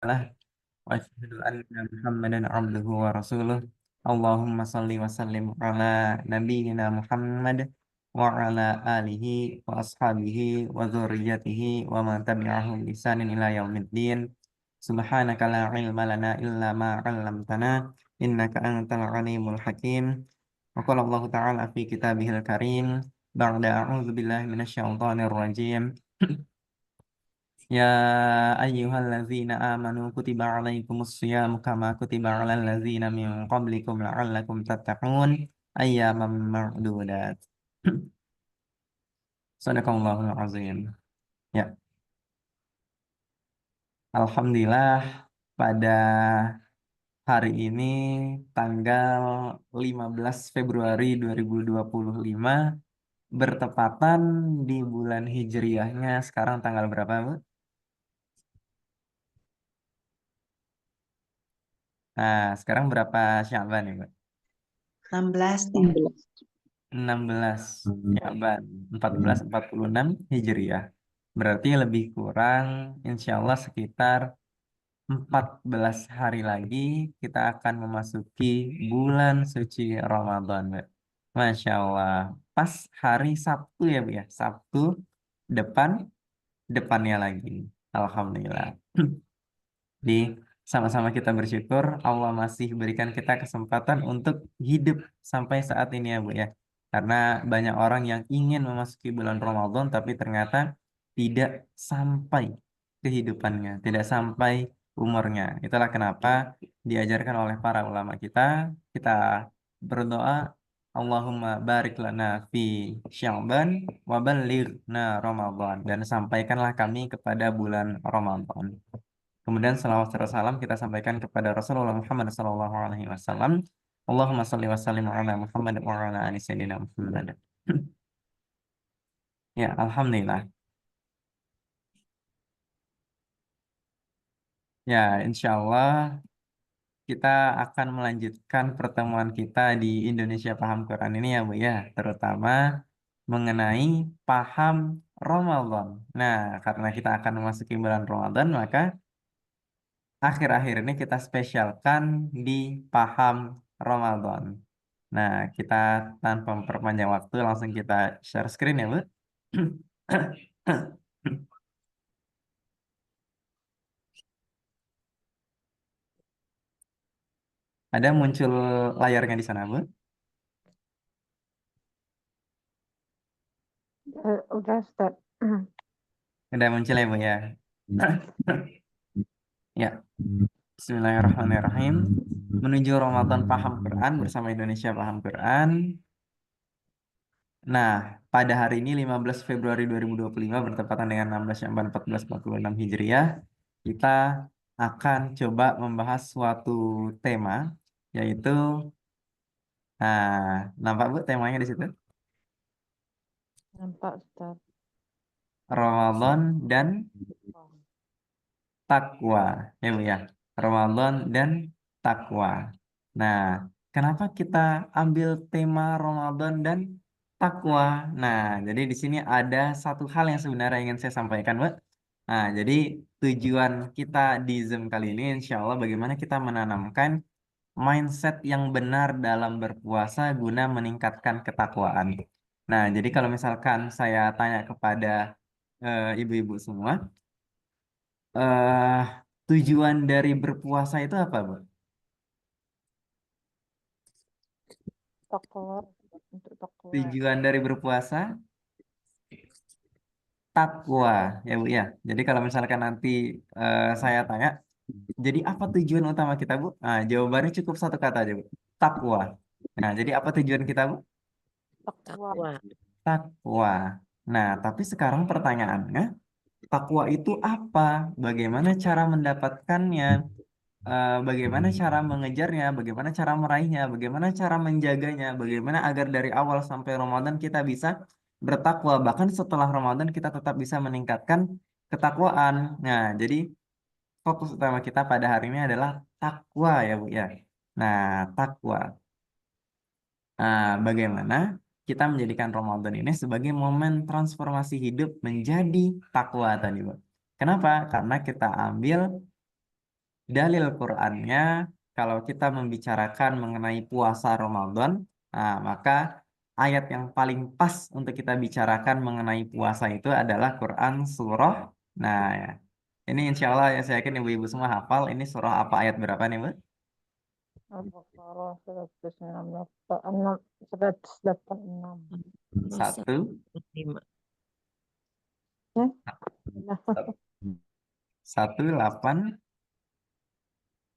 lah wa asyhadu anna Muhammadan abduhu wa rasuluh. Allahumma salli wa sallim ala nabiyyina Muhammad wa ala alihi wa ashabihi wa dzurriyyatihi wa man tabi'ahum bi ihsanin ila yaumiddin. Subhanaka la ilma lana illa ma 'allamtana innaka antal alimul hakim. Wa qala Allah ta'ala fi kitabihil karim ba'da a'udzu billahi minasyaitonir rajim. Ya ayyuhalladzina amanu kutiba alaikumus syiyam kama kutiba alal ladzina min qablikum la'allakum tattaqun ayyaman ma'dudat. Sadaqallahul azim. Ya, alhamdulillah pada hari ini tanggal 15 Februari 2025 bertepatan di bulan Hijriahnya sekarang tanggal berapa, Bu? Nah, sekarang berapa Sya'ban ya, Bu? 16 ya. 16 Syaban 1446 Hijriah. Berarti lebih kurang insya Allah sekitar 14 hari lagi kita akan memasuki bulan suci Ramadan, Mbak. Masya Allah. Pas hari Sabtu ya, Bu ya. Sabtu depan depannya lagi. Alhamdulillah. Di sama-sama kita bersyukur Allah masih berikan kita kesempatan untuk hidup sampai saat ini ya Bu ya. Karena banyak orang yang ingin memasuki bulan Ramadan tapi ternyata tidak sampai kehidupannya, tidak sampai umurnya. Itulah kenapa diajarkan oleh para ulama kita berdoa Allahumma barik lana fi Sya'ban wa ballighna Ramadan dan sampaikanlah kami kepada bulan Ramadan. Kemudian salawat serta salam kita sampaikan kepada Rasulullah Muhammad SAW. Allahumma salli wa sallim ala Muhammad wa ala ali sayyidina Muhammad. Ya, alhamdulillah. Ya, insya Allah kita akan melanjutkan pertemuan kita di Indonesia Paham Quran ini ya, Bu ya, terutama mengenai paham Ramadan. Nah, karena kita akan memasuki bulan Ramadan, maka akhir-akhir ini kita spesialkan di paham Ramadan. Nah, kita tanpa memperpanjang waktu langsung kita share screen ya, Bu. Ada muncul layarnya di sana, Bu? Udah start. Udah muncul ya, Bu ya. Ya, Bismillahirrahmanirrahim. Menuju Ramadan Paham Quran bersama Indonesia Paham Quran. Nah, pada hari ini 15 Februari 2025 bertepatan dengan 16 Sya'ban 1446 Hijriah, kita akan coba membahas suatu tema yaitu nampak Bu temanya di situ? Nampak start. Ramadan dan takwa. Ya Bu ya. Ramadan dan takwa. Nah, kenapa kita ambil tema Ramadan dan takwa? Nah, jadi di sini ada satu hal yang sebenarnya ingin saya sampaikan, Bu. Nah, jadi tujuan kita di Zoom kali ini insya Allah bagaimana kita menanamkan mindset yang benar dalam berpuasa guna meningkatkan ketakwaan. Nah, jadi kalau misalkan saya tanya kepada ibu-ibu semua, eh tujuan dari berpuasa itu apa, Bu? Takwa untuk takwa. Tujuan dari berpuasa takwa, ya Bu ya. Jadi kalau misalkan nanti saya tanya, jadi apa tujuan utama kita, Bu? Nah, jawabannya cukup satu kata aja, Bu. Takwa. Nah, jadi apa tujuan kita, Bu? Takwa. Takwa. Nah, tapi sekarang pertanyaannya, takwa itu apa? Bagaimana cara mendapatkannya? Bagaimana cara mengejarnya? Bagaimana cara meraihnya? Bagaimana cara menjaganya? Bagaimana agar dari awal sampai Ramadan kita bisa bertakwa, bahkan setelah Ramadan kita tetap bisa meningkatkan ketakwaan. Nah, jadi fokus utama kita pada hari ini adalah takwa ya Bu ya. Nah, takwa. Bagaimana kita menjadikan Ramadan ini sebagai momen transformasi hidup menjadi takwa tadi, Bu. Kenapa? Karena kita ambil dalil Qur'annya kalau kita membicarakan mengenai puasa Ramadan, nah, maka ayat yang paling pas untuk kita bicarakan mengenai puasa itu adalah Quran surah. Nah, ya. Ini insya Allah ya saya yakin ibu-ibu semua hafal. Ini surah apa ayat berapa nih, Bu? Al-Baqarah 186. Satu, Lima. Ya, nah, 183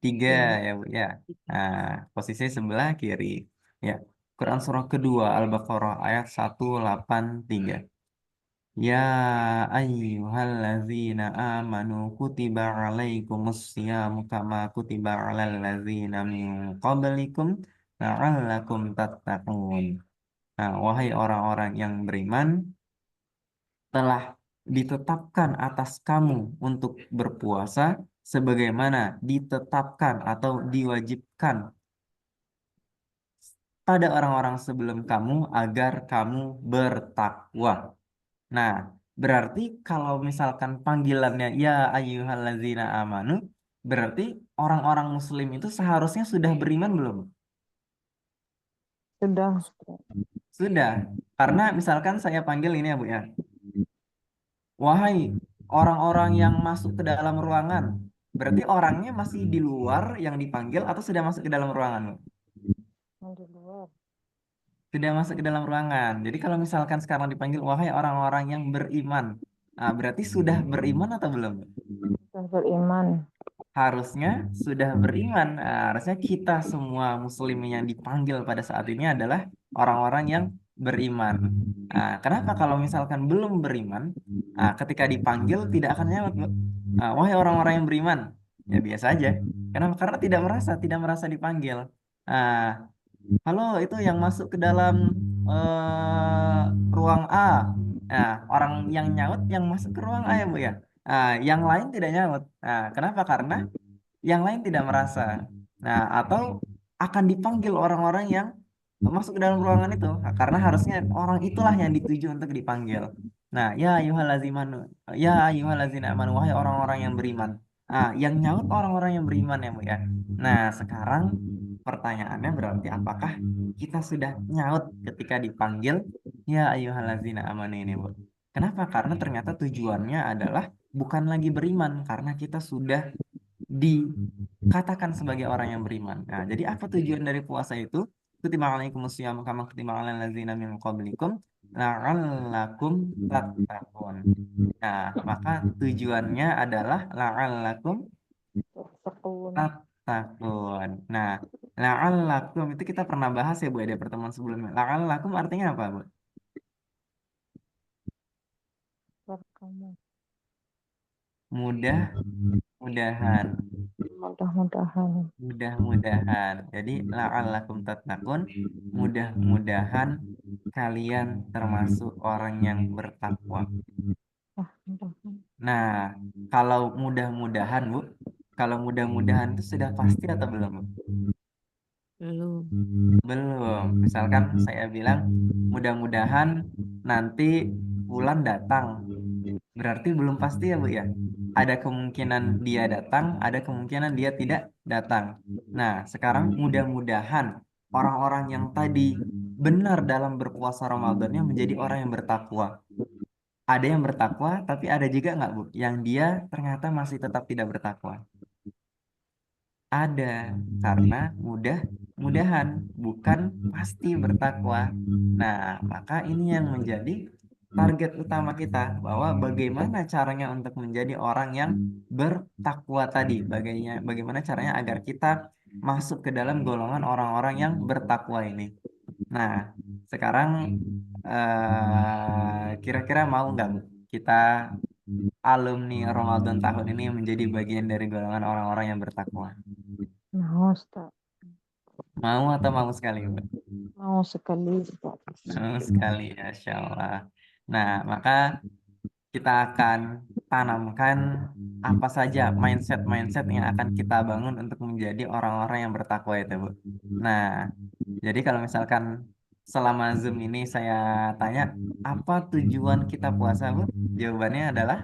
Lima. ya Bu ya. Nah, posisi sebelah kiri. Ya, Quran surah kedua Al-Baqarah ayat 183. Ya ayyuhallazina amanu kutiba alaikumus siyamu kama kutiba alal ladzina min qablikum la'allakum tattaqun. Nah, wahai orang-orang yang beriman, telah ditetapkan atas kamu untuk berpuasa sebagaimana ditetapkan atau diwajibkan pada orang-orang sebelum kamu agar kamu bertakwa. Nah, berarti kalau misalkan panggilannya ya ayyuhallazina amanu, berarti orang-orang muslim itu seharusnya sudah beriman belum? sudah. Sudah. Karena misalkan saya panggil ini ya Bu ya. Wahai orang-orang yang masuk ke dalam ruangan, berarti orangnya masih di luar yang dipanggil atau sudah masuk ke dalam ruangan, Bu? Yang di luar. Sudah masuk ke dalam ruangan. Jadi kalau misalkan sekarang dipanggil wahai orang-orang yang beriman, nah, berarti sudah beriman atau belum? Sudah beriman. Harusnya sudah beriman. Nah, harusnya kita semua muslim yang dipanggil pada saat ini adalah orang-orang yang beriman. Nah, kenapa kalau misalkan belum beriman, nah, ketika dipanggil tidak akan nyaut, Bu? Nah, wahai orang-orang yang beriman, ya biasa aja. Kenapa? Karena tidak merasa dipanggil. Nah, halo, itu yang masuk ke dalam eh, ruang A. Nah, orang yang nyaut yang masuk ke ruang A ya, Bu ya. Nah, yang lain tidak nyaut. Nah, kenapa? Karena yang lain tidak merasa. Nah, atau akan dipanggil orang-orang yang masuk ke dalam ruangan itu. Nah, karena harusnya orang itulah yang dituju untuk dipanggil. Nah, ya ayyuhallazina amanu, wahai orang-orang yang beriman. Nah, yang nyaut orang-orang yang beriman ya, Bu ya. Nah, sekarang pertanyaannya berarti apakah kita sudah nyaut ketika dipanggil ya ayyuhallazina amanu ini, Bu? Kenapa? Karena ternyata tujuannya adalah bukan lagi beriman karena kita sudah dikatakan sebagai orang yang beriman. Nah, jadi apa tujuan dari puasa itu? Kutiba alaikumus syiyam kama kutiba alal ladzina min qablikum la'allakum tattaqun. Nah, maka tujuannya adalah la'allakum Tekun. tattaqun. Nah, la'allakum itu kita pernah bahas ya Bu ya, di pertemuan sebelumnya. La'allakum artinya apa, Bu? Berkamu. Mudah, mudahan. Mudah-mudahan. Mudah-mudahan. Jadi la'allakum tattaqun, mudah-mudahan kalian termasuk orang yang bertakwa. Ah, mudahan. Nah, kalau mudah-mudahan, Bu, kalau mudah-mudahan itu sudah pasti atau belum, Bu? Belum. Belum. Misalkan saya bilang mudah-mudahan nanti bulan datang. Berarti belum pasti ya, Bu ya. Ada kemungkinan dia datang, ada kemungkinan dia tidak datang. Nah, sekarang mudah-mudahan orang-orang yang tadi benar dalam berpuasa Ramadannya menjadi orang yang bertakwa. Ada yang bertakwa, tapi ada juga nggak, Bu, yang dia ternyata masih tetap tidak bertakwa. Ada, karena mudah-mudahan bukan pasti bertakwa. Nah, maka ini yang menjadi target utama kita bahwa bagaimana caranya untuk menjadi orang yang bertakwa tadi, bagaimana caranya agar kita masuk ke dalam golongan orang-orang yang bertakwa ini. Nah, sekarang kira-kira mau nggak Bu, kita alumni Ramadan tahun ini menjadi bagian dari golongan orang-orang yang bertakwa? Mau, Ustaz. Mau atau mau sekali, Bu? Mau sekali, Ustaz. Mau sekali, Masya Allah. Nah, maka kita akan tanamkan apa saja mindset-mindset yang akan kita bangun untuk menjadi orang-orang yang bertakwa itu, Bu. Nah, jadi kalau misalkan selama Zoom ini saya tanya, apa tujuan kita puasa, Bu? Jawabannya adalah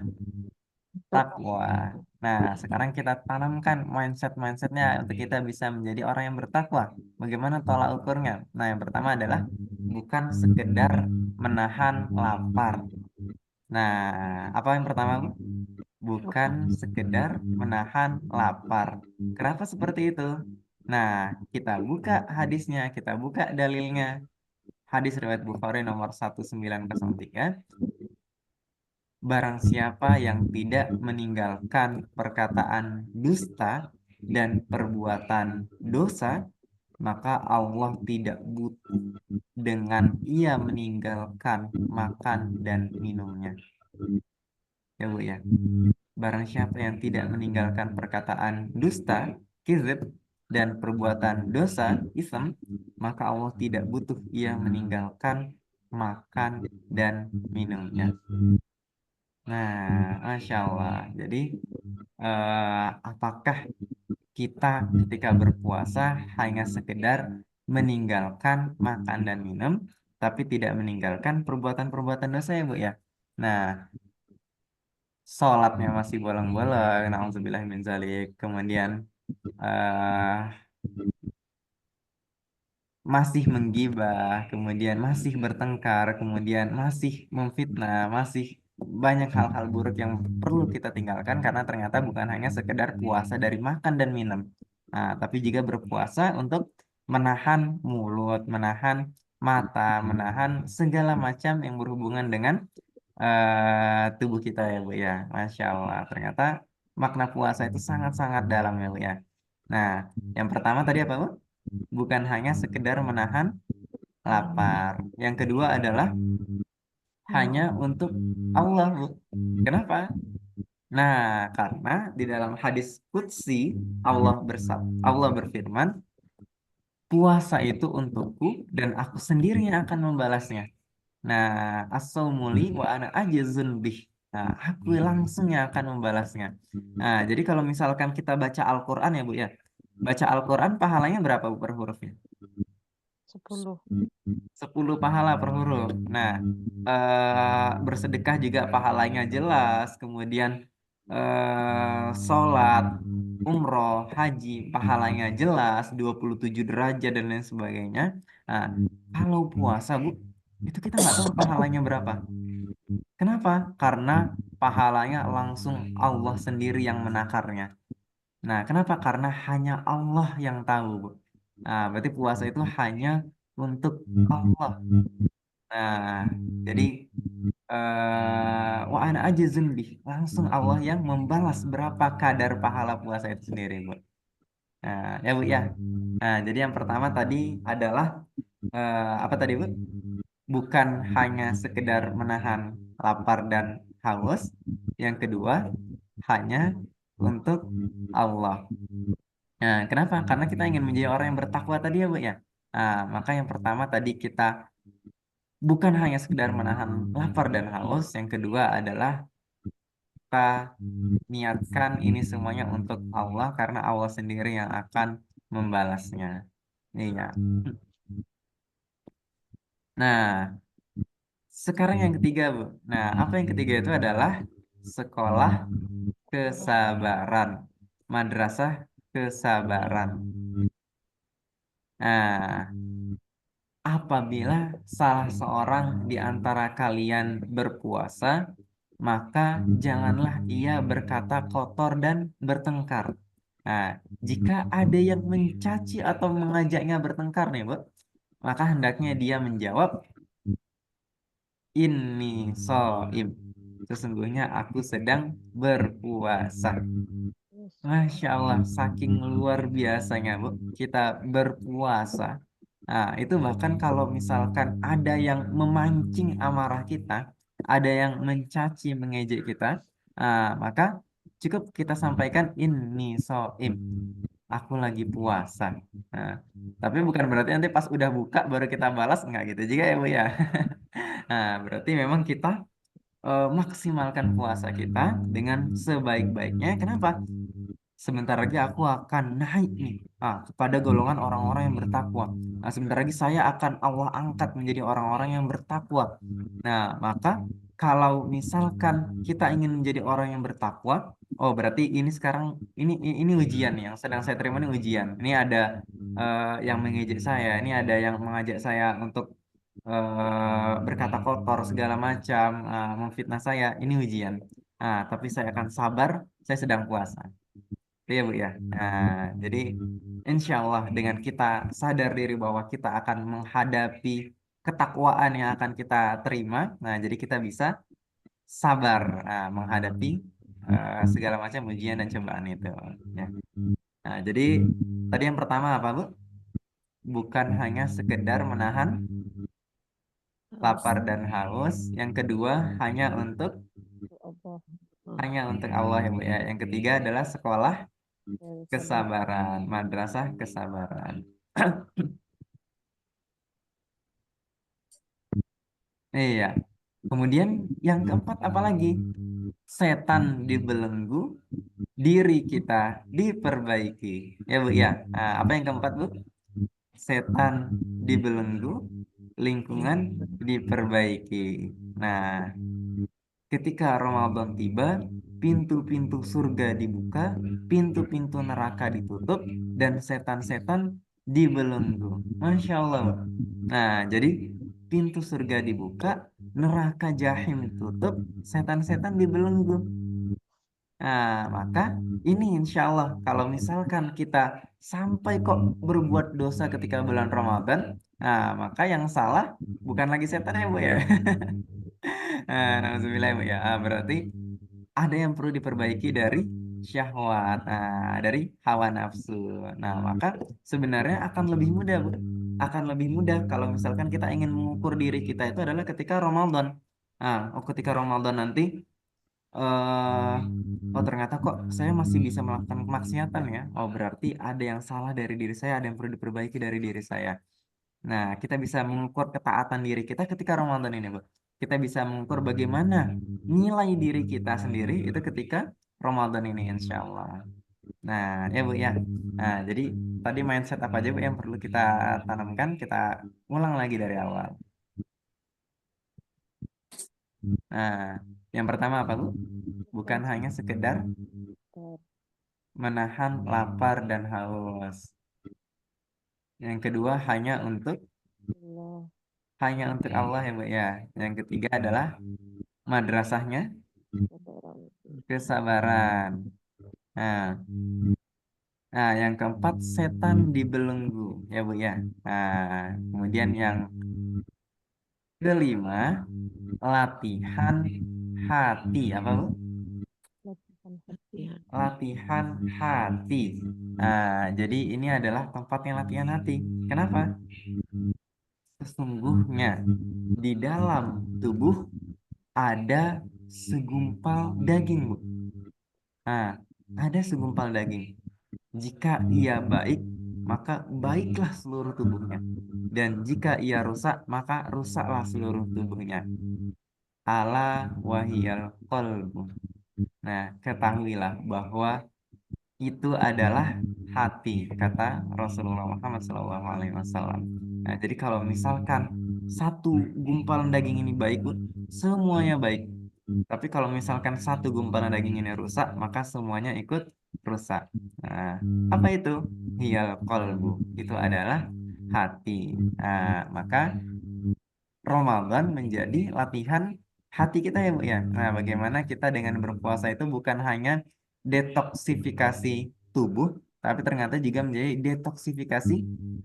bertakwa. Nah, sekarang kita tanamkan mindsetnya untuk kita bisa menjadi orang yang bertakwa. Bagaimana tolak ukurnya? Nah, yang pertama adalah bukan sekedar menahan lapar. Nah, apa yang pertama, Bu? Bukan sekedar menahan lapar. Kenapa seperti itu? Nah, kita buka hadisnya, kita buka dalilnya. Hadis riwayat Bukhari nomor 1903. Barang siapa yang tidak meninggalkan perkataan dusta dan perbuatan dosa, maka Allah tidak butuh dengan ia meninggalkan makan dan minumnya. Ya Bu ya. Barang siapa yang tidak meninggalkan perkataan dusta, kizib, dan perbuatan dosa, ism, maka Allah tidak butuh ia meninggalkan makan dan minumnya. Nah, Masya Allah. Jadi, apakah kita ketika berpuasa hanya sekedar meninggalkan makan dan minum, tapi tidak meninggalkan perbuatan-perbuatan dosa ya, Bu ya? Nah, sholatnya masih bolong-bolong, na'udzubillah min dzalik. Kemudian eh, masih menggibah, kemudian masih bertengkar, kemudian masih memfitnah, masih banyak hal-hal buruk yang perlu kita tinggalkan karena ternyata bukan hanya sekedar puasa dari makan dan minum. Nah, tapi juga berpuasa untuk menahan mulut, menahan mata, menahan segala macam yang berhubungan dengan tubuh kita ya Bu ya. Masya Allah. Ternyata makna puasa itu sangat-sangat dalam ya Bu ya. Nah, yang pertama tadi apa Bu? Bukan hanya sekedar menahan lapar. Yang kedua adalah hanya untuk Allah, Bu. Kenapa? Nah, karena di dalam hadis qudsi Allah berfirman, puasa itu untukku dan aku sendiri yang akan membalasnya. Nah, as-saumuli wa ana ajazun bih. Nah, aku langsung yang akan membalasnya. Nah, jadi kalau misalkan kita baca Al-Quran ya, Bu ya. Baca Al-Quran pahalanya berapa Bu per hurufnya? 10. 10 pahala per huruf. Nah, bersedekah juga pahalanya jelas. Kemudian sholat, umroh, haji, pahalanya jelas, 27 derajat dan lain sebagainya. Nah, kalau puasa, Bu, itu kita nggak tahu pahalanya berapa. Kenapa? Karena pahalanya langsung Allah sendiri yang menakarnya. Nah, kenapa? Karena hanya Allah yang tahu, Bu. Nah, berarti puasa itu hanya untuk Allah. Nah, jadi wa ana aja bih. Langsung Allah yang membalas berapa kadar pahala puasa itu sendiri, Bu. Nah, ya Bu ya. Nah, jadi yang pertama tadi adalah apa tadi, Bu? Bukan hanya sekedar menahan lapar dan haus. Yang kedua, hanya untuk Allah. Nah, kenapa? Karena kita ingin menjadi orang yang bertakwa tadi ya, Bu ya. Nah, maka yang pertama tadi kita bukan hanya sekedar menahan lapar dan haus. Yang kedua adalah kita niatkan ini semuanya untuk Allah karena Allah sendiri yang akan membalasnya. Iya. Nah, sekarang yang ketiga, Bu. Nah, apa yang ketiga itu adalah sekolah kesabaran. Madrasah kesabaran. Nah, apabila salah seorang di antara kalian berpuasa, maka janganlah ia berkata kotor dan bertengkar. Nah, jika ada yang mencaci atau mengajaknya bertengkar nih, Bu, maka hendaknya dia menjawab, ini soim. Sesungguhnya aku sedang berpuasa. Yes. Masya Allah, saking luar biasanya, Bu, kita berpuasa. Nah, itu bahkan kalau misalkan ada yang memancing amarah kita, ada yang mencaci, mengejek kita, maka cukup kita sampaikan ini soim, aku lagi puasa. Nah, tapi bukan berarti nanti pas udah buka baru kita balas, enggak gitu juga ya, Bu ya. Nah, berarti memang kita maksimalkan puasa kita dengan sebaik-baiknya. Kenapa? Sebentar lagi aku akan naik nih kepada golongan orang-orang yang bertakwa. Nah, sebentar lagi saya akan Allah angkat menjadi orang-orang yang bertakwa. Nah, maka kalau misalkan kita ingin menjadi orang yang bertakwa, oh berarti ini sekarang ini ujian nih, yang sedang saya terima ini ujian. Ini ada yang mengejek saya, ini ada yang mengajak saya untuk berkata kotor segala macam, memfitnah saya, ini ujian. Tapi saya akan sabar, saya sedang puasa. Iya Bu ya. Jadi insya Allah dengan kita sadar diri bahwa kita akan menghadapi ketakwaan yang akan kita terima, nah jadi kita bisa sabar menghadapi segala macam ujian dan cobaan itu. Ya. Nah, jadi tadi yang pertama apa Bu? Bukan hanya sekedar menahan Haus. lapar dan haus. Yang kedua Itu Allah hanya untuk Allah ya Bu ya. Yang ketiga adalah sekolah dari sabar. kesabaran, madrasah kesabaran. Iya. Kemudian yang keempat apalagi? Setan dibelenggu, diri kita diperbaiki. Ya Bu ya. Apa yang keempat Bu? Setan dibelenggu, lingkungan diperbaiki. Nah, ketika Ramadan tiba, pintu-pintu surga dibuka, pintu-pintu neraka ditutup, dan setan-setan dibelenggu. Masya Allah, Bu. Nah, jadi pintu surga dibuka, neraka jahim ditutup, setan-setan dibelenggu. Maka ini insya Allah kalau misalkan kita sampai kok berbuat dosa ketika bulan Ramadan, maka yang salah bukan lagi setan ya Bu ya. Nauzubillah ya Bu ya. Berarti ada yang perlu diperbaiki dari syahwat, dari hawa nafsu. Nah, maka sebenarnya akan lebih mudah Bu. Akan lebih mudah kalau misalkan kita ingin mengukur diri kita itu adalah ketika Ramadan. Ketika Ramadan nanti oh ternyata kok saya masih bisa melakukan kemaksiatan ya. Oh berarti ada yang salah dari diri saya, ada yang perlu diperbaiki dari diri saya. Nah, kita bisa mengukur ketaatan diri kita ketika Ramadan ini, Bu. Kita bisa mengukur bagaimana nilai diri kita sendiri itu ketika Ramadan ini, insya Allah. Nah, ya Bu ya. Nah, jadi tadi mindset apa aja Bu yang perlu kita tanamkan, kita ulang lagi dari awal. Nah, yang pertama apa Bu? Bukan hanya sekedar Sabar. menahan lapar dan haus. Yang kedua Allah hanya untuk Allah ya Bu ya. Yang ketiga adalah madrasahnya sabaran. kesabaran. Nah, yang keempat setan dibelenggu ya Bu ya. Kemudian yang kelima latihan hati apa Bu? Latihan hati. Ya. Latihan hati. Jadi ini adalah tempatnya latihan hati. Kenapa? Sesungguhnya di dalam tubuh ada segumpal daging, Bu. Nah, ada segumpal daging. Jika ia baik, maka baiklah seluruh tubuhnya. Dan jika ia rusak, maka rusaklah seluruh tubuhnya. Ala wahiyal qalbu. Nah, ketahuilah bahwa itu adalah hati, kata Rasulullah Muhammad SAW. Nah, jadi kalau misalkan satu gumpalan daging ini baik, Bu, semuanya baik. Tapi kalau misalkan satu gumpalan daging ini rusak, maka semuanya ikut rusak. Nah, apa itu? Hiyal kolbu. Itu adalah hati. Maka Ramadan menjadi latihan hati kita ya Bu ya. Nah, bagaimana kita dengan berpuasa itu bukan hanya detoksifikasi tubuh, tapi ternyata juga menjadi detoksifikasi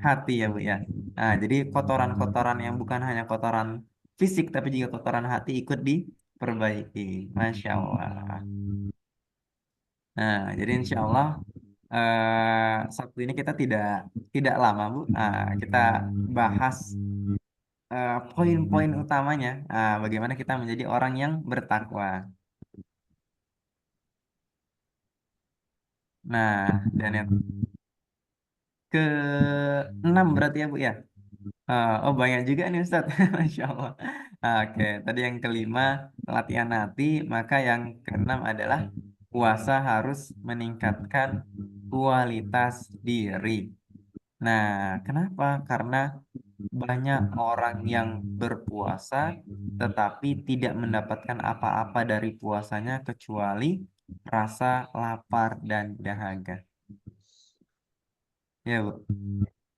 hati ya Bu ya. Nah, jadi kotoran-kotoran yang bukan hanya kotoran fisik, tapi juga kotoran hati ikut diperbaiki. Masya Allah. Nah, jadi insya Allah Sabtu ini kita tidak tidak lama Bu. Kita bahas poin-poin utamanya, bagaimana kita menjadi orang yang bertakwa. Nah, dan yang ke-6 berarti ya Bu ya. Oh banyak juga nih Ustaz, Masya Allah. Oke, tadi yang kelima latihan hati, maka yang keenam adalah puasa harus meningkatkan kualitas diri. Nah, kenapa? Karena banyak orang yang berpuasa tetapi tidak mendapatkan apa-apa dari puasanya kecuali rasa lapar dan dahaga. Ya, Bu.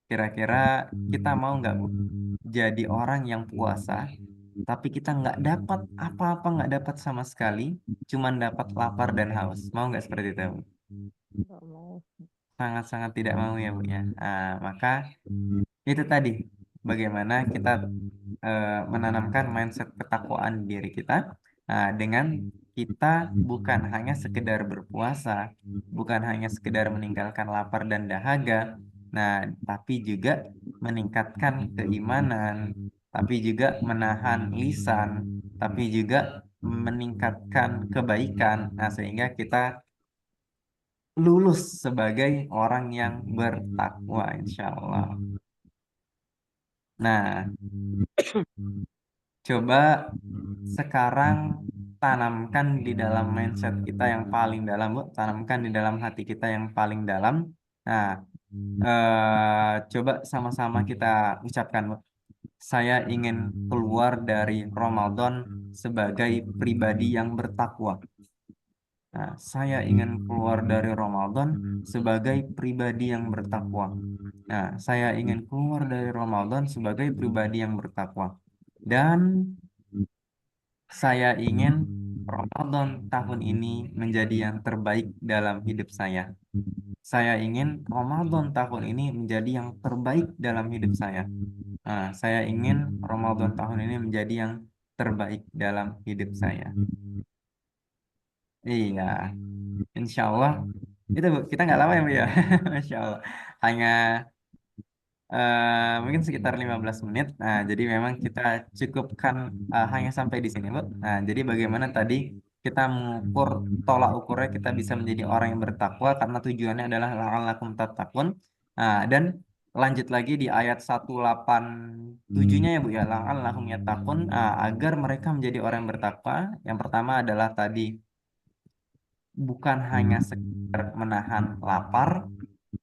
Kira-kira kita mau nggak, Bu, jadi orang yang puasa, tapi kita nggak dapat apa-apa, nggak dapat sama sekali, cuman dapat lapar dan haus. Mau nggak seperti itu, Bu? Nggak mau. Sangat-sangat tidak mau ya, Bu ya. Nah, maka itu tadi bagaimana kita menanamkan mindset ketakwaan di diri kita. Nah, dengan kita bukan hanya sekedar berpuasa, bukan hanya sekedar meninggalkan lapar dan dahaga, nah, tapi juga meningkatkan keimanan, tapi juga menahan lisan, tapi juga meningkatkan kebaikan. Nah, sehingga kita lulus sebagai orang yang bertakwa, insya Allah. Nah, coba sekarang tanamkan di dalam mindset kita yang paling dalam, Bu. Tanamkan di dalam hati kita yang paling dalam. Nah, coba sama-sama kita ucapkan, Bu. Saya ingin keluar dari Ramadan sebagai pribadi yang bertakwa. Nah, saya ingin keluar dari Ramadan sebagai pribadi yang bertakwa. Nah, saya ingin keluar dari Ramadan sebagai pribadi yang bertakwa. Dan saya ingin Ramadan tahun ini menjadi yang terbaik dalam hidup saya. Saya ingin Ramadan tahun ini menjadi yang terbaik dalam hidup saya. Nah, saya ingin Ramadan tahun ini menjadi yang terbaik dalam hidup saya. Iya, insya Allah. Itu, Bu, kita nggak lama ya, Bu ya. Insya Allah. Hanya mungkin sekitar 15 menit. Nah, jadi memang kita cukupkan hanya sampai di sini, Bu. Nah, jadi bagaimana tadi kita mengukur tolak ukurnya kita bisa menjadi orang yang bertakwa karena tujuannya adalah la'allakum tattaqun. Nah, dan lanjut lagi di ayat 187-nya ya, Bu ya, la'allahum yattaqun, agar mereka menjadi orang yang bertakwa. Yang pertama adalah tadi bukan hanya sekedar menahan lapar.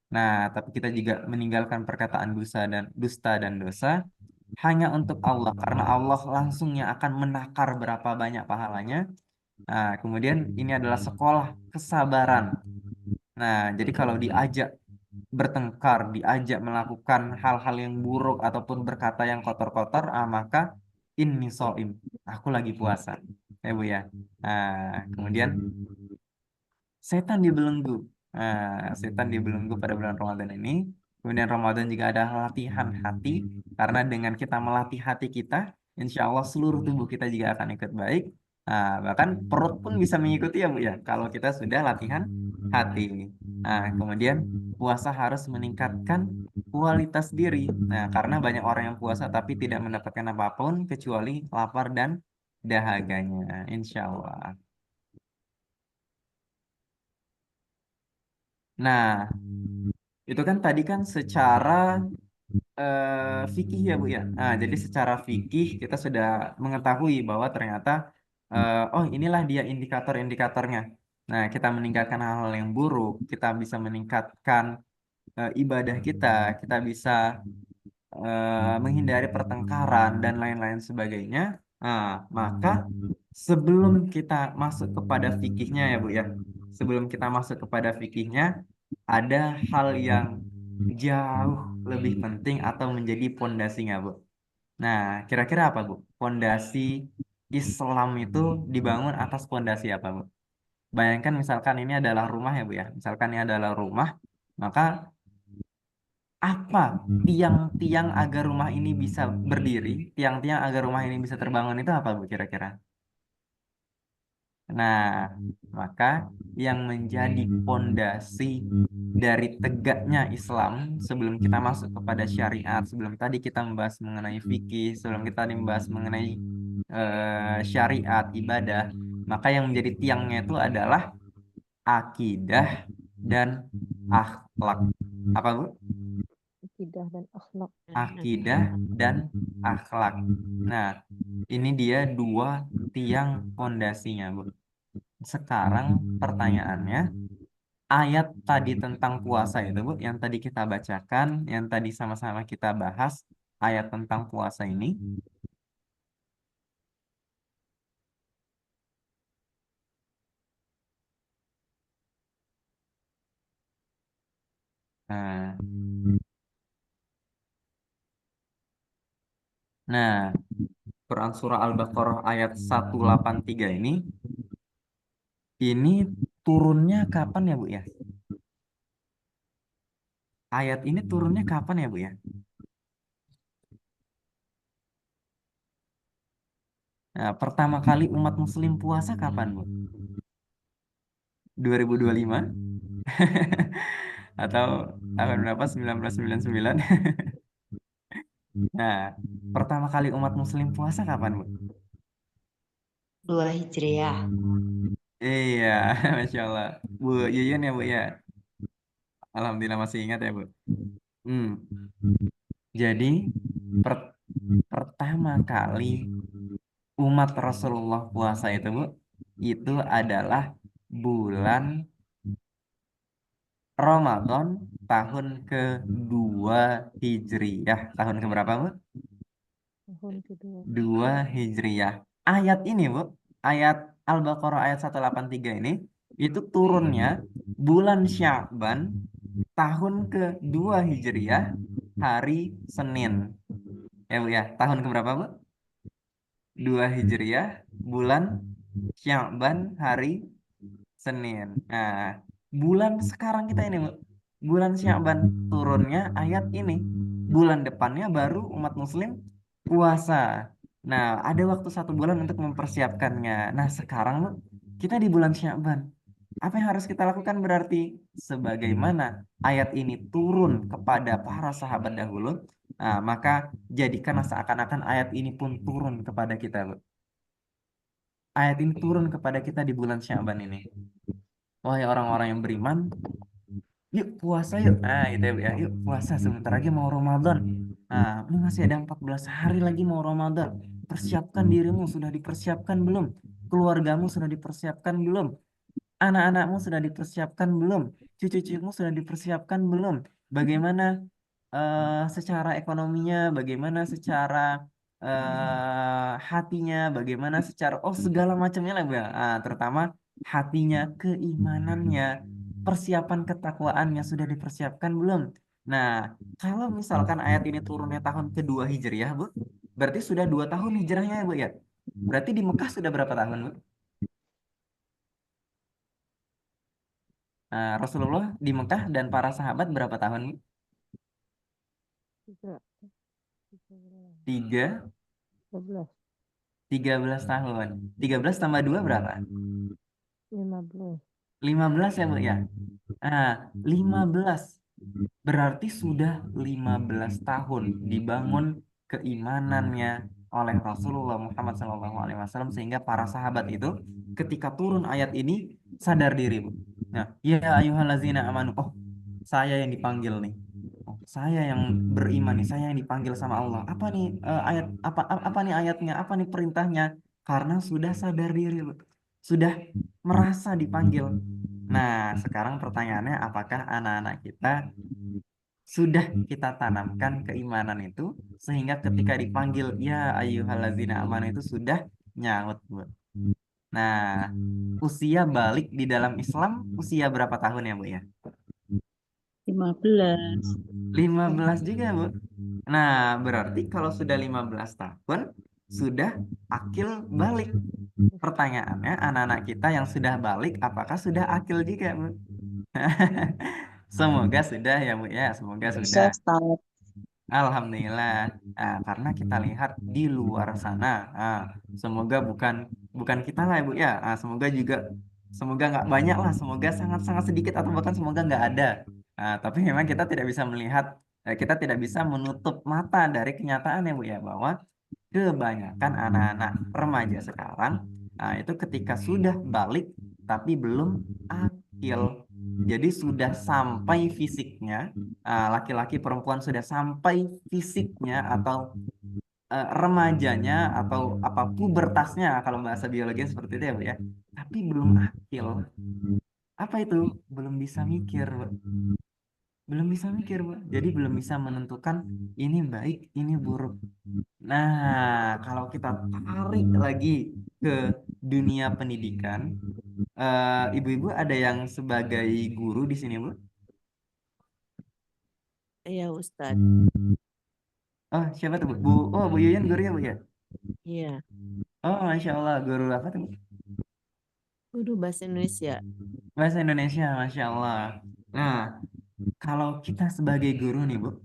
Nah, tapi kita juga meninggalkan perkataan dusta dan dosa hanya untuk Allah, karena Allah langsung yang akan menakar berapa banyak pahalanya. Nah, kemudian ini adalah sekolah kesabaran. Nah, jadi kalau diajak bertengkar, diajak melakukan hal-hal yang buruk ataupun berkata yang kotor-kotor, maka inni soim, aku lagi puasa. Ya, Bu ya. Nah, kemudian setan dibelenggu. Nah, setan dibelenggu pada bulan Ramadan ini. Kemudian Ramadan juga ada latihan hati. Karena dengan kita melatih hati kita, insya Allah seluruh tubuh kita juga akan ikut baik. Nah, bahkan perut pun bisa mengikuti ya, Bu ya. Kalau kita sudah latihan hati. Nah, kemudian puasa harus meningkatkan kualitas diri. Nah, karena banyak orang yang puasa tapi tidak mendapatkan apapun kecuali lapar dan dahaganya. Insya Allah. Nah, itu kan tadi kan secara fikih ya, Bu ya. Nah, jadi secara fikih kita sudah mengetahui bahwa ternyata oh, inilah dia indikator-indikatornya. Nah, kita meningkatkan hal-hal yang buruk, kita bisa meningkatkan ibadah kita bisa menghindari pertengkaran dan lain-lain sebagainya. Nah, maka sebelum kita masuk kepada fikihnya ya, Bu ya. Sebelum kita masuk kepada fikihnya, ada hal yang jauh lebih penting atau menjadi pondasinya, Bu. Nah, kira-kira apa, Bu? Pondasi Islam itu dibangun atas pondasi apa, Bu? Bayangkan misalkan ini adalah rumah ya, Bu ya. Misalkan ini adalah rumah, maka apa tiang-tiang agar rumah ini bisa berdiri, tiang-tiang agar rumah ini bisa terbangun itu apa, Bu, kira-kira? Nah, maka yang menjadi pondasi dari tegaknya Islam sebelum kita masuk kepada syariat, sebelum tadi kita membahas mengenai fikih, sebelum kita tadi membahas mengenai syariat, ibadah, maka yang menjadi tiangnya itu adalah akidah dan akhlak. Apa, Bu? Akidah dan akhlak. Akidah dan akhlak. Nah, ini dia dua tiang pondasinya, Bu. Sekarang pertanyaannya, ayat tadi tentang puasa itu, Bu, yang tadi kita bacakan, yang tadi sama-sama kita bahas, ayat tentang puasa ini. Nah, nah, Quran surah Al-Baqarah ayat 183 ini turunnya kapan ya Bu ya? Ayat ini turunnya kapan ya Bu ya? Nah, pertama kali umat muslim puasa kapan Bu? 2025? Atau tahun berapa? 1999? Nah, pertama kali umat muslim puasa kapan Bu? 2 Hijriah. Iya, Masya Allah. Bu Yuyun ya Bu ya? Alhamdulillah masih ingat ya Bu. Hmm. Jadi per- pertama kali umat Rasulullah puasa itu Bu, itu adalah bulan Ramadan tahun kedua Hijriyah. Tahun keberapa Bu? Tahun kedua. Dua Hijriyah. Ayat ini Bu, ayat Al-Baqarah ayat 183 ini, itu turunnya bulan Sya'ban tahun kedua Hijriyah, hari Senin. Ya Bu ya, tahun keberapa Bu? Dua Hijriyah, bulan Sya'ban, hari Senin. Nah, bulan sekarang kita ini, Bu. Bulan Sya'ban turunnya ayat ini. Bulan depannya baru umat muslim puasa. Nah, ada waktu 1 bulan untuk mempersiapkannya. Nah, sekarang Bu, kita di bulan Sya'ban. Apa yang harus kita lakukan berarti? Sebagaimana ayat ini turun kepada para sahabat dahulu, nah, maka jadikanlah seakan-akan ayat ini pun turun kepada kita, Bu. Ayat ini turun kepada kita di bulan Sya'ban ini. Wahai orang-orang yang beriman, yuk puasa yuk. Nah, gitu ya, Bu, ya. Yuk puasa sebentar lagi mau Ramadan. Nah, ini masih ada 14 hari lagi mau Ramadan. Persiapkan dirimu, sudah dipersiapkan belum? Keluargamu sudah dipersiapkan belum? Anak-anakmu sudah dipersiapkan belum? Cucu-cucumu sudah dipersiapkan belum? Bagaimana secara ekonominya, bagaimana secara hatinya, bagaimana secara segala macamnya lah, Bu, ya. Ah, terutama hatinya, keimanannya, persiapan ketakwaannya sudah dipersiapkan belum? Nah, kalau misalkan ayat ini turunnya tahun kedua Hijriah, Bu, berarti sudah 2 tahun hijrahnya ya, Bu ya. Berarti di Mekah sudah berapa tahun, Bu? Nah, Rasulullah di Mekah dan para sahabat berapa tahun? Bu? Tiga. 13. Tiga, 13. 13 tahun. 13 tambah 2 berapa? 15. 15 ya, Bu ya? Nah, 15. Berarti sudah 15 tahun dibangun keimanannya oleh Rasulullah Muhammad SAW, sehingga para sahabat itu ketika turun ayat ini sadar diri, Bu. Nah, ya ayyuhallazina amanu. Oh, saya yang dipanggil nih. Oh, saya yang beriman nih, saya yang dipanggil sama Allah. Apa nih ayat apa nih ayatnya? Apa nih perintahnya? Karena sudah sadar diri, Bu. Sudah merasa dipanggil. Nah, sekarang pertanyaannya, apakah anak-anak kita sudah kita tanamkan keimanan itu sehingga ketika dipanggil ya ayyuhallazina amanu itu sudah nyaut, Bu. Nah, usia balik di dalam Islam usia berapa tahun ya, Bu ya? 15. 15 juga, Bu. Nah, berarti kalau sudah 15 tahun sudah akil balik. Pertanyaannya, anak-anak kita yang sudah balik apakah sudah akil juga, Bu? Semoga sudah ya, Bu ya. Semoga Bisa, sudah. Ustaz. Alhamdulillah. Nah, karena kita lihat di luar sana, ah, semoga bukan bukan kita lah, Bu ya. Ah, semoga nggak banyak lah, semoga sangat-sangat sedikit atau bahkan semoga nggak ada. Ah, tapi memang kita tidak bisa melihat, kita tidak bisa menutup mata dari kenyataan ya, Bu ya, bahwa kebanyakan anak-anak remaja sekarang, nah, itu ketika sudah balik tapi belum akil. Jadi sudah sampai fisiknya, laki-laki perempuan sudah sampai fisiknya atau remajanya atau apa pubertasnya kalau bahasa biologi seperti itu ya, Bu ya. Tapi belum akil. Apa itu? Belum bisa mikir, Bu. Belum bisa mikir, Bu. Jadi belum bisa menentukan ini baik, ini buruk. Nah, kalau kita tarik lagi ke dunia pendidikan, ibu-ibu ada yang sebagai guru di sini, Bu? Iya, Ustadz. Oh, siapa tuh, Bu? Oh, Bu Yuyun guru ya, Bu ya? Iya, Oh, Masya Allah, guru apa tuh, Bu? guru bahasa Indonesia. Bahasa Indonesia, Masya Allah. Nah, kalau kita sebagai guru nih, Bu,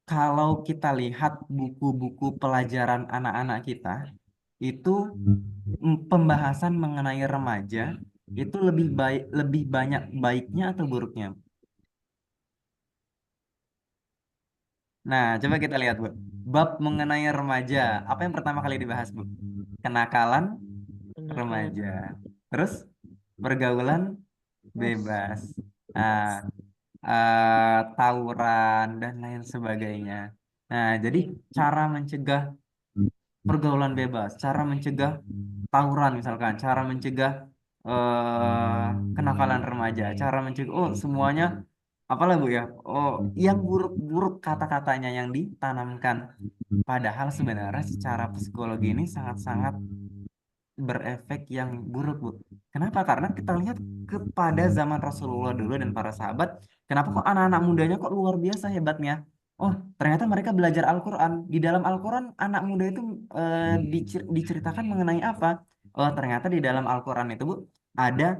kalau kita lihat buku-buku pelajaran anak-anak kita, itu pembahasan mengenai remaja itu lebih baik, lebih banyak baiknya atau buruknya? Nah, coba kita lihat, Bu. Bab mengenai remaja, apa yang pertama kali dibahas, Bu? Kenakalan Kenakalan remaja. Terus pergaulan bebas. bebas. Nah, tawuran dan lain sebagainya. Nah, jadi cara mencegah pergaulan bebas, cara mencegah tawuran misalkan, cara mencegah kenakalan remaja, cara mencegah semuanya apalah Bu ya? Oh, yang buruk-buruk kata-katanya yang ditanamkan. Padahal sebenarnya secara psikologi ini sangat-sangat berefek yang buruk, Bu. Kenapa? Karena kita lihat kepada zaman Rasulullah dulu dan para sahabat, kenapa kok anak-anak mudanya kok luar biasa hebatnya? Oh, ternyata mereka belajar Al-Quran. Di dalam Al-Quran, anak muda itu diceritakan mengenai apa? Oh, ternyata di dalam Al-Quran itu, Bu, ada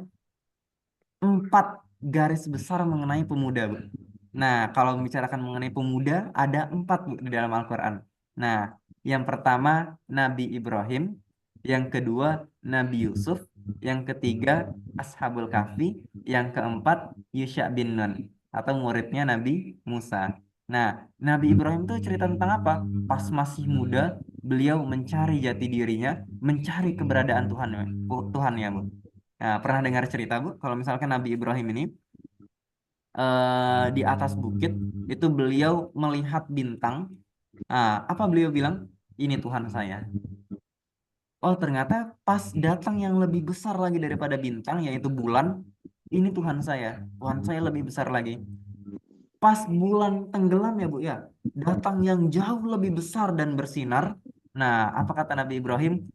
4 garis besar mengenai pemuda, Bu. Nah, kalau membicarakan mengenai pemuda, ada 4, Bu, di dalam Al-Quran. Nah, yang pertama Nabi Ibrahim, yang kedua Nabi Yusuf, yang ketiga Ashabul Kahfi, yang keempat Yusha bin Nun atau muridnya Nabi Musa. Nah, Nabi Ibrahim itu cerita tentang apa? Pas masih muda, beliau mencari jati dirinya, mencari keberadaan Tuhan, Tuhan ya, Bu. Nah, pernah dengar cerita, Bu, kalau misalkan Nabi Ibrahim ini di atas bukit itu beliau melihat bintang. Apa beliau bilang? Ini Tuhan saya. Oh, ternyata pas datang yang lebih besar lagi daripada bintang, yaitu bulan, ini Tuhan saya. Tuhan saya lebih besar lagi. Pas bulan tenggelam ya, Bu ya, datang yang jauh lebih besar dan bersinar. Nah, apa kata Nabi Ibrahim?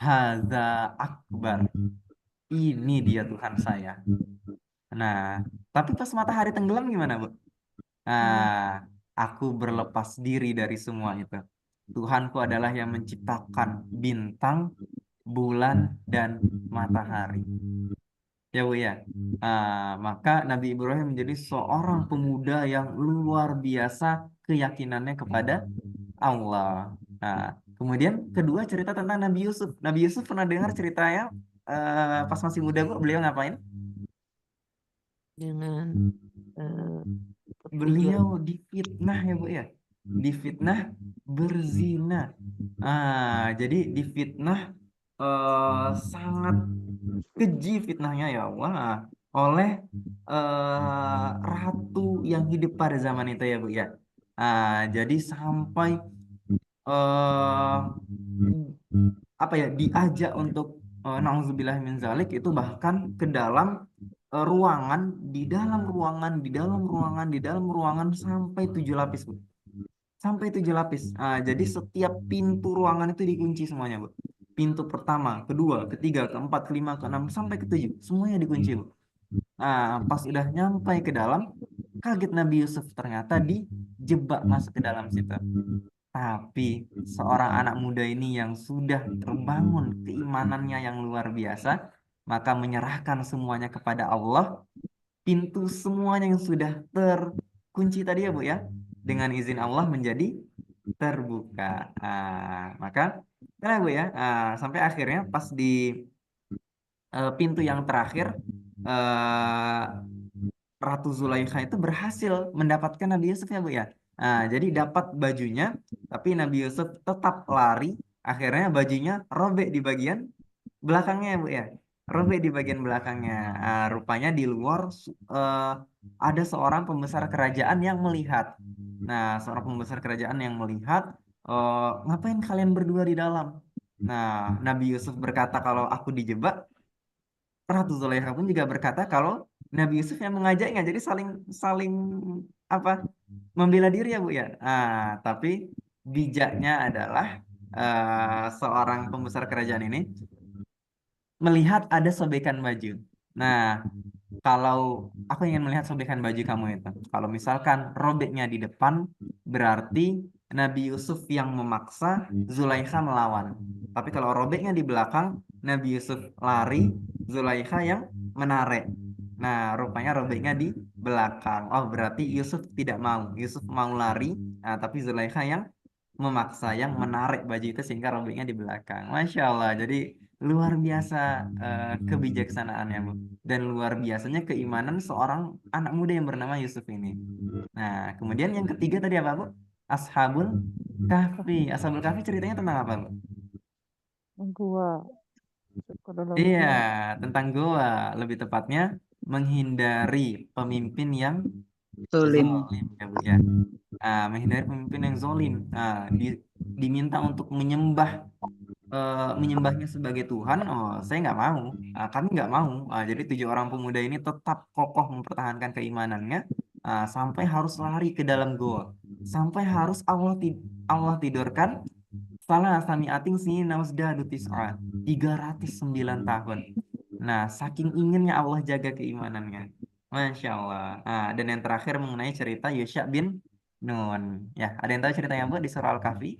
Haza akbar. Ini dia Tuhan saya. Nah, tapi pas matahari tenggelam gimana, Bu? Nah, Hmm. aku berlepas diri dari semua itu. Tuhanku adalah yang menciptakan bintang, bulan, dan matahari. Ya, Bu ya. Maka Nabi Ibrahim menjadi seorang pemuda yang luar biasa keyakinannya kepada Allah. Nah, kemudian kedua cerita tentang Nabi Yusuf. Nabi Yusuf pernah dengar ceritanya pas masih muda, Bu, beliau ngapain? Dengan eh, Beliau persetujuan. difitnah ya, Bu ya. Difitnah berzina. Jadi difitnah sangat keji fitnahnya ya Allah oleh ratu yang hidup pada zaman itu ya, Bu ya. Jadi sampai eh apa ya, diajak untuk nauzubillah min zalik itu bahkan ke dalam ruangan, di dalam ruangan, di dalam ruangan, di dalam ruangan sampai 7 lapis, Bu. Sampai 7 lapis. Jadi setiap pintu ruangan itu dikunci semuanya, Bu. Pintu pertama, kedua, ketiga, keempat, kelima, keenam, sampai ketujuh. Semuanya dikunci, Bu. Pas udah nyampe ke dalam, kaget Nabi Yusuf. Ternyata dijebak masuk ke dalam situ. Tapi seorang anak muda ini yang sudah terbangun keimanannya yang luar biasa, maka menyerahkan semuanya kepada Allah. Pintu semuanya yang sudah terkunci tadi ya, Bu ya, dengan izin Allah menjadi terbuka. Maka karena, Bu ya, sampai akhirnya pas di pintu yang terakhir, eh, Ratu Zulaikha itu berhasil mendapatkan Nabi Yusuf ya, Bu ya. Jadi dapat bajunya, tapi Nabi Yusuf tetap lari. Akhirnya bajunya robek di bagian belakangnya ya, Bu ya. Robek di bagian belakangnya. Rupanya di luar ada seorang pembesar kerajaan yang melihat. Nah, seorang pembesar kerajaan yang melihat, ngapain kalian berdua di dalam? Nah, Nabi Yusuf berkata kalau aku dijebak. Ratu Zulaikha pun juga berkata kalau Nabi Yusuf yang mengajaknya, jadi saling saling apa membela diri ya Bu ya. Tapi bijaknya adalah seorang pembesar kerajaan ini melihat ada sobekan baju. Nah, kalau aku ingin melihat sobekan baju kamu itu, kalau misalkan robeknya di depan, berarti Nabi Yusuf yang memaksa, Zulaikha melawan. Tapi kalau robeknya di belakang, Nabi Yusuf lari, Zulaikha yang menarik. Nah, rupanya robeknya di belakang. Oh, berarti Yusuf tidak mau. Yusuf mau lari, tapi Zulaikha yang memaksa, yang menarik baju itu sehingga robeknya di belakang. Masya Allah. Jadi luar biasa kebijaksanaannya, Bu. Dan luar biasanya keimanan seorang anak muda yang bernama Yusuf ini. Nah, kemudian yang ketiga tadi apa, Bu? Ashabul Kahfi. Ashabul Kahfi ceritanya tentang apa, Bu? Gua ke dalam Iya, gua. tentang goa. Lebih tepatnya menghindari pemimpin yang Zolim. zalim, ya, Bu ya. Menghindari pemimpin yang zalim. Diminta untuk menyembahnya sebagai Tuhan. Oh, saya nggak mau. Kami nggak mau. Jadi 7 orang pemuda ini tetap kokoh mempertahankan keimanannya sampai harus lari ke dalam goa, sampai harus Allah tidurkan salah sami ating sini nausdadu tis'a 309 tahun. Nah, saking inginnya Allah jaga keimanannya. Masya Allah. Dan yang terakhir mengenai cerita Yusha bin Nun. Ya, ada yang tahu ceritanya Bu di surah Al-Kahfi?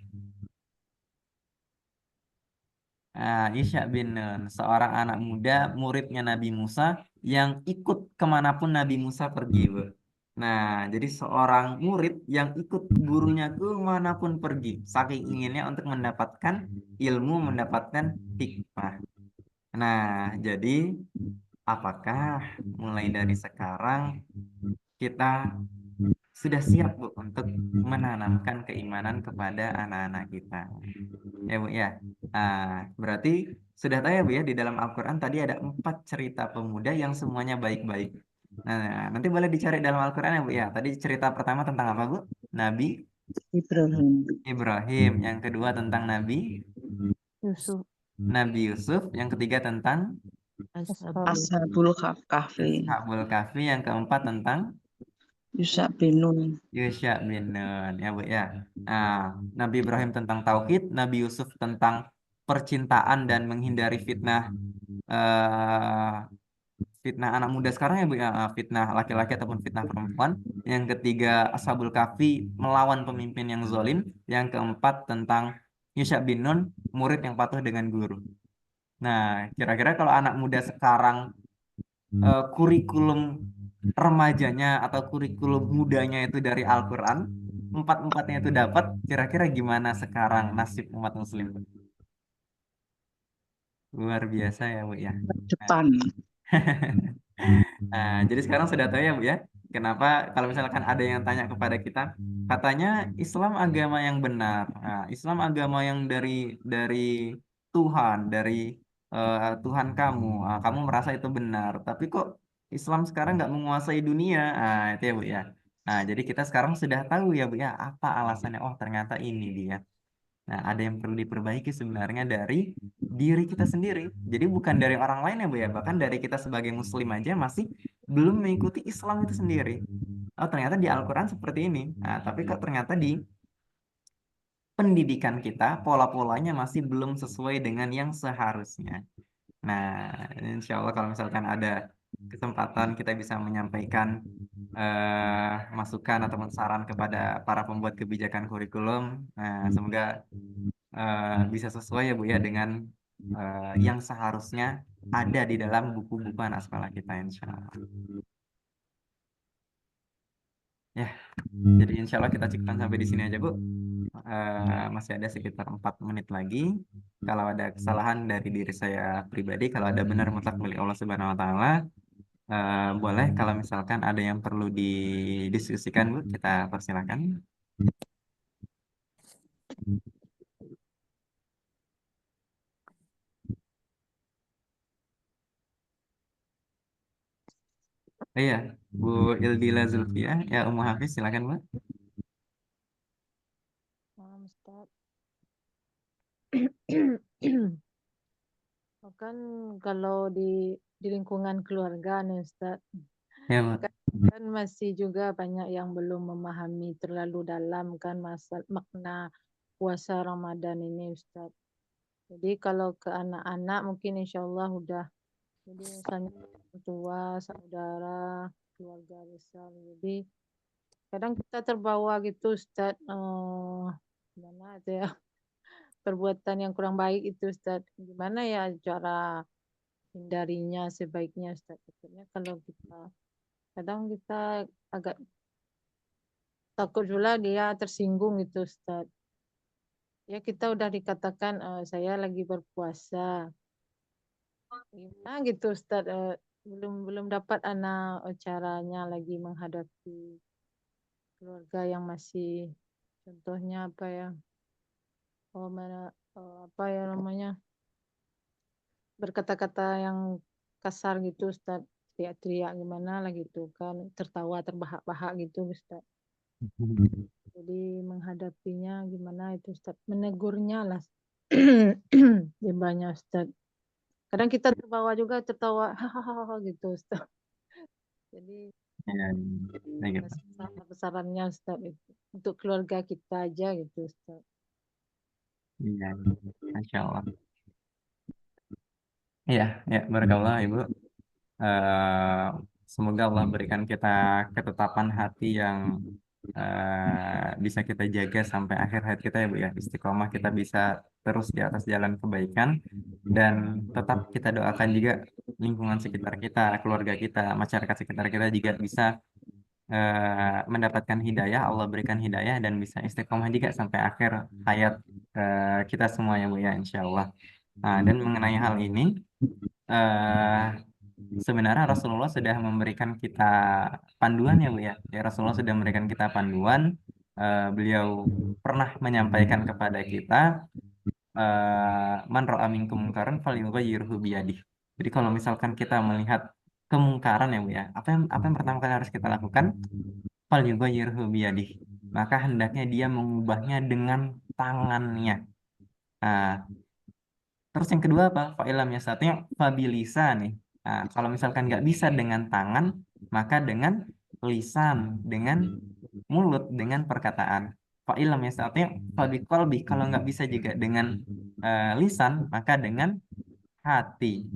Yusha bin Nun, seorang anak muda, muridnya Nabi Musa yang ikut kemanapun Nabi Musa pergi, Bu. Nah, jadi seorang murid yang ikut gurunya kemanapun pergi, saking inginnya untuk mendapatkan ilmu, mendapatkan hikmah. Nah, jadi apakah mulai dari sekarang kita sudah siap Bu untuk menanamkan keimanan kepada anak-anak kita? Ya Bu ya. Berarti sudah tahu ya Bu ya, di dalam Al-Quran tadi ada 4 cerita pemuda yang semuanya baik-baik. Nah, nanti boleh dicari dalam Al-Quran ya Bu ya. Tadi cerita pertama tentang apa Bu? Nabi Ibrahim. Ibrahim. Yang kedua tentang Yusuf. Nabi Yusuf. Yang ketiga tentang Ashabul Ashabul Kahfi. Ashabul Kahfi. Yang keempat tentang Yusha bin Nun. Yusha bin Nun ya Bu ya. Nabi Ibrahim tentang tauhid, Nabi Yusuf tentang percintaan dan menghindari eh, fitnah anak muda sekarang ya Bu ya, fitnah laki-laki ataupun fitnah perempuan. Yang ketiga Ashabul Kahfi melawan pemimpin yang zalim. Yang keempat tentang Yusha bin Nun, murid yang patuh dengan guru. Nah, kira-kira kalau anak muda sekarang kurikulum remajanya atau kurikulum mudanya itu dari Al-Quran, empat-empatnya itu dapat, kira-kira gimana sekarang nasib umat muslim? Luar biasa ya Bu ya. Depan. Jadi sekarang sudah tahu ya Bu ya, kenapa kalau misalkan ada yang tanya kepada kita, katanya Islam agama yang benar, Islam agama yang dari Tuhan, dari Tuhan kamu, kamu merasa itu benar, tapi kok Islam sekarang nggak menguasai dunia, itu ya Bu ya. Jadi kita sekarang sudah tahu ya Bu ya, apa alasannya? Oh ternyata ini dia. Nah, ada yang perlu diperbaiki sebenarnya dari diri kita sendiri. Jadi bukan dari orang lain ya, Bu ya. Bahkan dari kita sebagai muslim aja masih belum mengikuti Islam itu sendiri. Oh, ternyata di Al-Quran seperti ini. Tapi kok ternyata di pendidikan kita, pola-polanya masih belum sesuai dengan yang seharusnya. Nah, insya Allah kalau misalkan ada kesempatan kita bisa menyampaikan masukan ataupun saran kepada para pembuat kebijakan kurikulum. Semoga bisa sesuai ya Bu ya dengan yang seharusnya ada di dalam buku-buku anak sekolah kita insya Allah. Ya, jadi insya Allah kita cukupkan sampai di sini aja Bu. Masih ada sekitar 4 menit lagi. Kalau ada kesalahan dari diri saya pribadi, kalau ada benar mutlak milik Allah Subhanahu Wa Taala, boleh. Kalau misalkan ada yang perlu didiskusikan Bu, kita persilakan. Iya, Bu Ildila Zulfia, ya Umu Hafiz, silakan Bu. Malam Ustaz. Kan kalau di lingkungan keluarga nih Ustaz, Ya, Bu. Kan masih juga banyak yang belum memahami terlalu dalam kan makna puasa Ramadan ini Ustaz. Jadi kalau ke anak-anak mungkin insya Allah udah, jadi misalnya orang tua, saudara, keluarga besar. Jadi kadang kita terbawa gitu Ustaz, gimana itu ya, perbuatan yang kurang baik itu Ustaz. Gimana ya cara hindarinya sebaiknya Ustaz? Maksudnya kalau kita kadang kita agak takut pula dia tersinggung gitu Ustaz. Ya kita udah dikatakan saya lagi berpuasa. Gimana gitu Ustaz, belum belum dapat anak caranya lagi menghadapi keluarga yang masih, contohnya apa ya, apa ya namanya, berkata-kata yang kasar gitu Ustaz, teriak-teriak gimana lah gitu kan, tertawa terbahak-bahak gitu Ustaz. Jadi menghadapinya gimana itu Ustaz, menegurnya lah gimana Ustaz. Kadang kita terbawa juga tertawa hahaha gitu Ustaz. Jadi Ya, ya gitu. besar-besarannya Ustaz itu untuk keluarga kita aja gitu Ustaz. Iya, Masya Allah. Iya, ya, barakallah Ibu. Eh, Semoga Allah berikan kita ketetapan hati yang bisa kita jaga sampai akhir hayat kita ya Bu ya. Istiqomah, kita bisa terus di atas jalan kebaikan, dan tetap kita doakan juga lingkungan sekitar kita, keluarga kita, masyarakat sekitar kita juga bisa mendapatkan hidayah, Allah berikan hidayah dan bisa istiqomah juga sampai akhir hayat kita semua ya Bu ya, insya Allah. Dan mengenai hal ini, eh, sebenarnya Rasulullah sudah memberikan kita panduan ya Bu ya. Ya, Rasulullah sudah memberikan kita panduan. Beliau pernah menyampaikan kepada kita, man ra'a minkum munkaran falyughayyirhu biyadihi. Jadi kalau misalkan kita melihat kemungkaran ya Bu ya, apa yang pertama kali harus kita lakukan? Falyughayyirhu biyadihi. Maka hendaknya dia mengubahnya dengan tangannya. Nah, terus yang kedua apa? Fa'ilamnya satunya fabilisa nih. Nah, kalau misalkan nggak bisa dengan tangan, maka dengan lisan, dengan mulut, dengan perkataan. Fa'ilamnya satunya fabiqolbi. Kalau nggak bisa juga dengan lisan, maka dengan hati.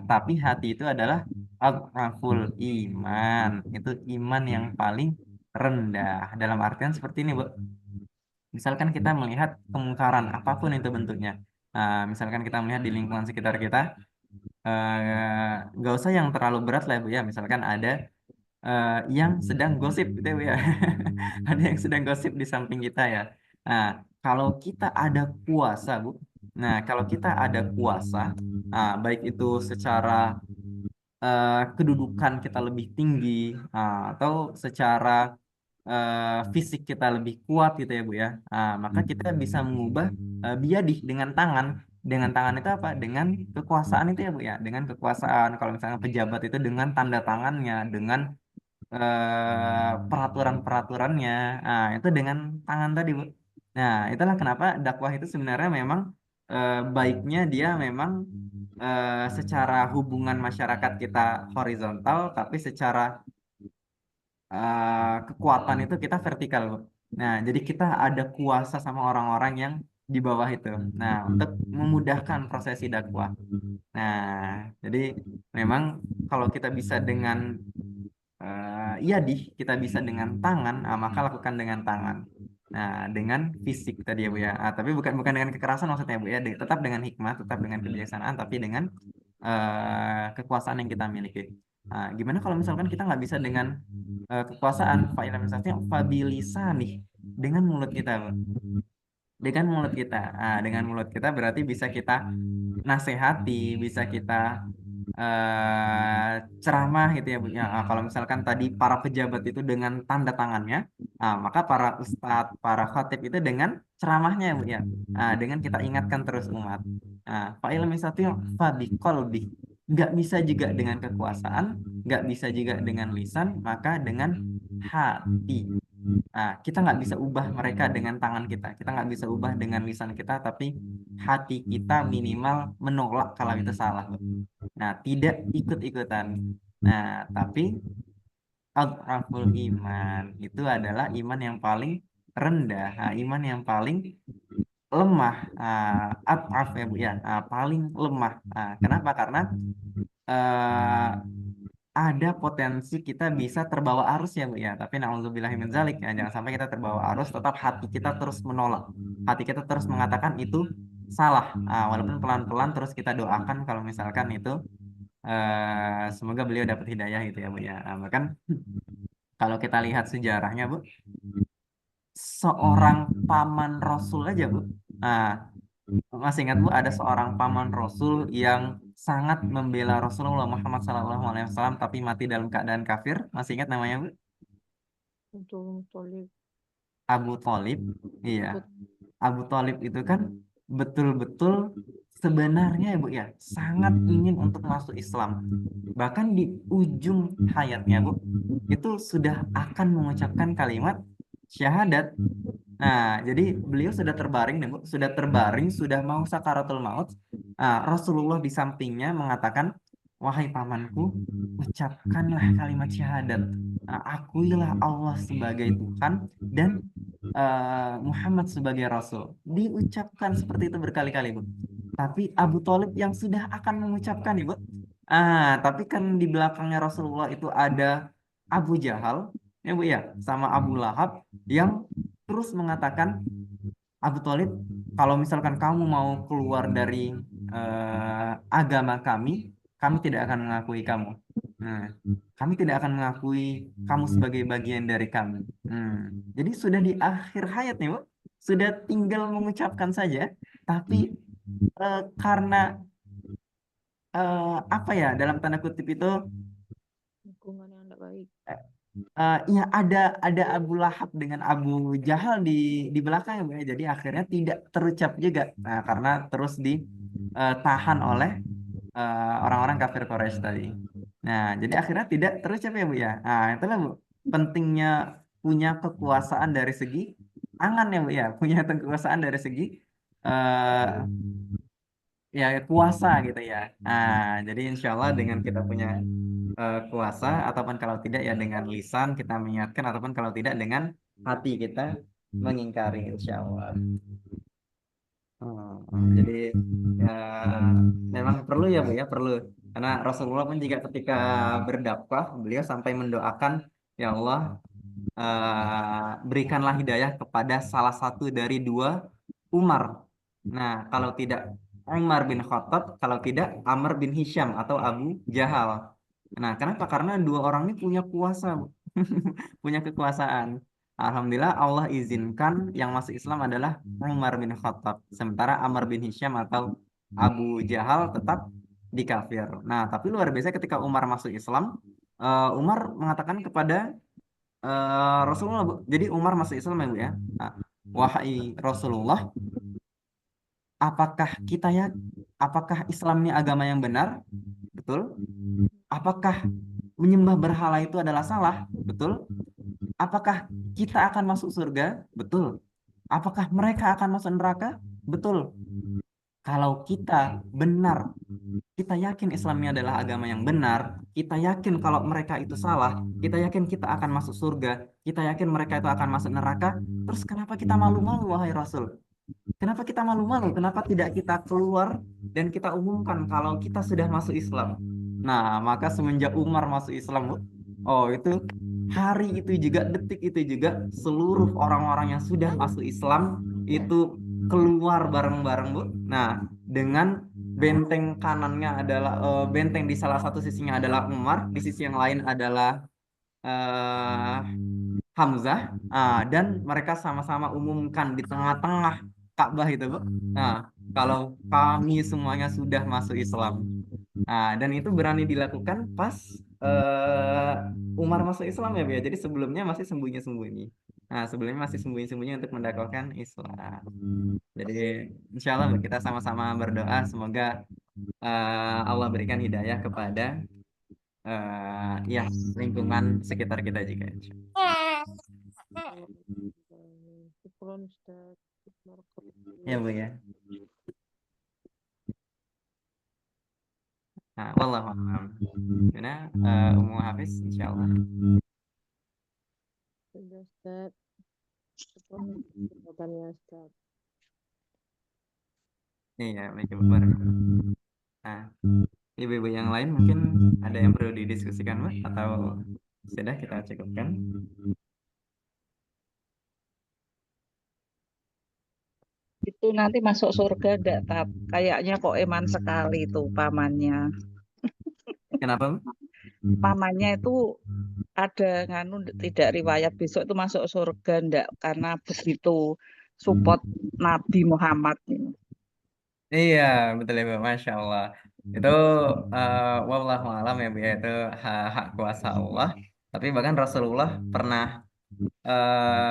Tapi hati itu adalah adhaful iman. Itu iman yang paling rendah. Dalam artian seperti ini, Bu. Misalkan kita melihat kemungkaran apapun itu bentuknya. Misalkan kita melihat di lingkungan sekitar kita, nggak usah yang terlalu berat lah Bu ya. Misalkan ada yang sedang gosip gitu ya Bu ya. Ada yang sedang gosip di samping kita ya. Nah, kalau kita ada kuasa Bu. Nah, kalau kita ada kuasa, baik itu secara kedudukan kita lebih tinggi, atau secara fisik kita lebih kuat gitu ya Bu ya. Maka kita bisa mengubah biadih dengan tangan. Dengan tangan itu apa? Dengan kekuasaan itu ya Bu ya. Dengan kekuasaan. Kalau misalnya pejabat itu dengan tanda tangannya, dengan peraturan-peraturannya, itu dengan tangan tadi Bu. Nah, itulah kenapa dakwah itu sebenarnya memang baiknya dia memang secara hubungan masyarakat kita horizontal, tapi secara kekuatan itu kita vertikal, Bu. Nah, jadi kita ada kuasa sama orang-orang yang di bawah itu. Nah, untuk memudahkan prosesi dakwah. Nah, jadi memang kalau kita bisa dengan iya kita bisa dengan tangan, maka lakukan dengan tangan. Nah, dengan fisik tadi ya Bu ya. Tapi bukan bukan dengan kekerasan maksudnya Bu ya. Tetap dengan hikmah, tetap dengan kebijaksanaan, tapi dengan kekuasaan yang kita miliki. Gimana kalau misalkan kita nggak bisa dengan kekuasaan, fa'ilah misalnya fabilisa nih, dengan mulut kita, Bu. Dengan mulut kita. Dengan mulut kita berarti bisa kita nasihati, bisa kita ceramah gitu ya Bu. Ya, kalau misalkan tadi para pejabat itu dengan tanda tangannya, maka para ustadz, para khatib itu dengan ceramahnya ya Bu ya. Dengan kita ingatkan terus umat. Fa'ilm satu yang fabiqolbi. Nggak bisa juga dengan kekuasaan, nggak bisa juga dengan lisan, maka dengan hati. Kita nggak bisa ubah mereka dengan tangan kita. Kita nggak bisa ubah dengan lisan kita, tapi hati kita minimal menolak kalau itu salah. Nah, tidak ikut-ikutan. Nah, tapi adhaful iman itu adalah iman yang paling rendah, iman yang paling lemah, adhaf ya Bu ya, paling lemah. Kenapa? Karena eh, ada potensi kita bisa terbawa arus ya Bu ya. Tapi na'udzubillahi min dzalik ya, jangan sampai kita terbawa arus, tetap hati kita terus menolak. Hati kita terus mengatakan itu salah. Walaupun pelan-pelan terus kita doakan kalau misalkan itu semoga beliau dapat hidayah gitu ya Bu ya. Bahkan kalau kita lihat sejarahnya Bu, seorang paman Rasul aja Bu. Nah, masih ingat Bu, ada seorang paman Rasul yang sangat membela Rasulullah Muhammad SAW tapi mati dalam keadaan kafir. Masih ingat namanya Bu? Untuk tolib Abu Thalib. Iya, Abu Abu Thalib itu kan betul-betul sebenarnya ya Bu ya, sangat ingin untuk masuk Islam. Bahkan di ujung hayatnya Bu, itu sudah akan mengucapkan kalimat syahadat. Nah, jadi beliau sudah terbaring, nih, Bu. Sudah terbaring, sudah mau sakaratul maut. Rasulullah di sampingnya mengatakan, wahai pamanku, ucapkanlah kalimat syahadat. Akuilah Allah sebagai Tuhan dan Muhammad sebagai Rasul. Diucapkan seperti itu berkali-kali, Bu. Tapi Abu Thalib yang sudah akan mengucapkan, Ibu. Tapi kan di belakangnya Rasulullah itu ada Abu Jahal, ya Bu ya, sama Abu Lahab yang terus mengatakan, Abu Thalib, kalau misalkan kamu mau keluar dari agama kami tidak akan mengakui kamu. Nah, kami tidak akan mengakui kamu sebagai bagian dari kami. Jadi sudah di akhir hayat nih, Bu. Sudah tinggal mengucapkan saja, tapi karena apa ya, dalam tanda kutip itu, lingkungan yang tidak baik. iya ada Abu Lahab dengan Abu Jahal di belakang ya Bu ya. Jadi akhirnya tidak terucap juga. Nah, karena terus ditahan oleh orang-orang kafir Quraisy tadi. Nah, jadi akhirnya tidak terucap ya Bu ya. Nah, itulah Bu pentingnya punya kekuasaan dari segi angan ya Bu ya, punya kekuasaan dari segi eh, ya kuasa gitu ya. Jadi insya Allah dengan kita punya kuasa, ataupun kalau tidak ya dengan lisan kita mengingatkan, ataupun kalau tidak dengan hati kita mengingkari insya Allah. Jadi ya, memang perlu ya Bu ya, perlu. Karena Rasulullah pun juga ketika berdakwah, beliau sampai mendoakan, ya Allah, berikanlah hidayah kepada salah satu dari dua Umar. Nah, kalau tidak Umar bin Khattab, kalau tidak Amr bin Hisham atau Abu Jahal. Nah, kenapa? Karena dua orang ini punya kuasa, Bu. Punya kekuasaan. Alhamdulillah Allah izinkan yang masuk Islam adalah Umar bin Khattab. Sementara Amr bin Hisham atau Abu Jahal tetap di kafir. Nah, tapi luar biasa ketika Umar masuk Islam, Umar mengatakan kepada Rasulullah, Bu. Jadi Umar masuk Islam ya Bu ya. Nah, wahai Rasulullah, apakah kita ya, apakah Islam ini agama yang benar? Betul. Apakah menyembah berhala itu adalah salah? Betul. Apakah kita akan masuk surga? Betul. Apakah mereka akan masuk neraka? Betul. Kalau kita benar, kita yakin Islam ini adalah agama yang benar, kita yakin kalau mereka itu salah, kita yakin kita akan masuk surga, kita yakin mereka itu akan masuk neraka, terus kenapa kita malu-malu, wahai Rasul? Kenapa kita malu-malu? Kenapa tidak kita keluar dan kita umumkan kalau kita sudah masuk Islam? Nah, maka semenjak Umar masuk Islam, Bu, oh itu hari itu juga, detik itu juga, seluruh orang-orang yang sudah masuk Islam itu keluar bareng-bareng, Bu. Nah, dengan benteng kanannya adalah benteng di salah satu sisinya adalah Umar, di sisi yang lain adalah eh, Hamzah, dan mereka sama-sama umumkan di tengah-tengah Ka'bah itu, Bu. Nah, kalau kami semuanya sudah masuk Islam. Dan itu berani dilakukan pas Umar masuk Islam ya, Bu ya. Jadi sebelumnya masih sembunyi-sembunyi. Nah, sebelumnya masih sembunyi-sembunyi untuk mendakwahkan Islam. Jadi insya Allah Bu, kita sama-sama berdoa semoga Allah berikan hidayah kepada ya lingkungan sekitar kita juga. Insya Syukron Ustaz. Barakallahu Allah. Ya Bu ya. Nah, wallahu a'lam. Gimana, Ummu Hafiz, insyaallah. Sudah Ustaz. Syukur jawabannya Ustaz. Iya, baik Ibu. Barakallahu. Nah, ibu-ibu yang lain mungkin ada yang perlu didiskusikan, Mbak, atau sudah kita cukupkan? Itu nanti masuk surga enggak, kayaknya kok eman sekali tuh pamannya. Kenapa, Bu? Pamannya itu ada nganu tidak riwayat besok itu masuk surga enggak karena begitu support Nabi Muhammad ini. Iya, betul ya, Bu. Masya Allah. Itu wallahu alam ya, Bu, ya. Itu hak kuasa Allah. Tapi bahkan Rasulullah pernah,